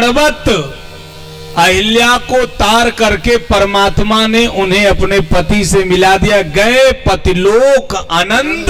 पर्वत अहिल्या को तार करके परमात्मा ने उन्हें अपने पति से मिला दिया। गए पतिलोक आनंद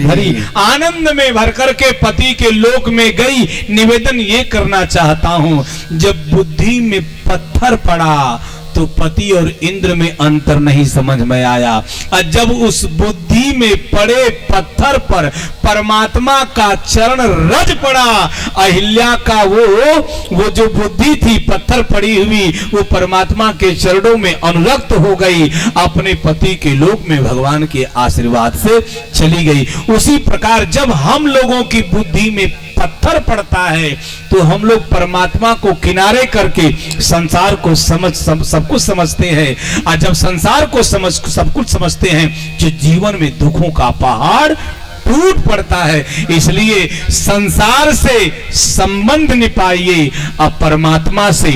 भरी, आनंद में भर करके पति के लोक में गई। निवेदन ये करना चाहता हूं, जब बुद्धि में पत्थर पड़ा तो पति और इंद्र में अंतर नहीं समझ में आया। और जब उस बुद्धि में पड़े पत्थर पर परमात्मा का चरण रज पड़ा, अहिल्या का वो जो बुद्धि थी पत्थर पड़ी हुई, वो परमात्मा के चरणों में अनुरक्त हो गई, अपने पति के लोक में भगवान के आशीर्वाद से चली गई। उसी प्रकार जब हम लोगों की बुद्धि में पत्थर पड़ता है तो हम लोग परमात्मा को किनारे करके संसार को सब कुछ समझते हैं। और जब संसार को सब कुछ समझते हैं तो जीवन में दुखों का पहाड़ टूट पड़ता है। इसलिए संसार से संबंध निभाइए, अब परमात्मा से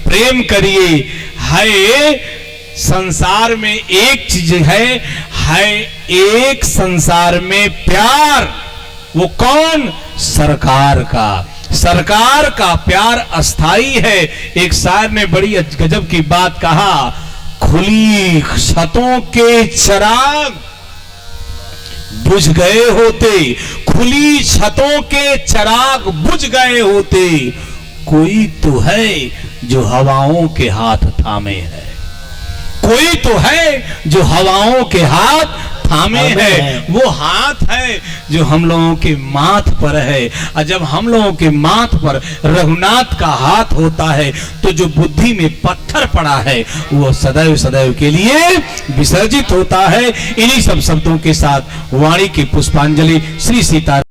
प्रेम करिए। है संसार में एक चीज है एक संसार में प्यार, वो कौन? सरकार का प्यार अस्थाई है। एक शायर ने बड़ी गजब की बात कहा, खुली छतों के चिराग बुझ गए होते, खुली छतों के चिराग बुझ गए होते, कोई तो है जो हवाओं के हाथ थामे है, कोई तो है जो हवाओं के हाथ थामे है। वो हाथ है जो हम लोगों के माथ पर है। और जब हम लोगों के माथ पर रघुनाथ का हाथ होता है तो जो बुद्धि में पत्थर पड़ा है वो सदैव सदैव के लिए विसर्जित होता है। इन्हीं सब शब्दों के साथ वाणी की पुष्पांजलि श्री सीता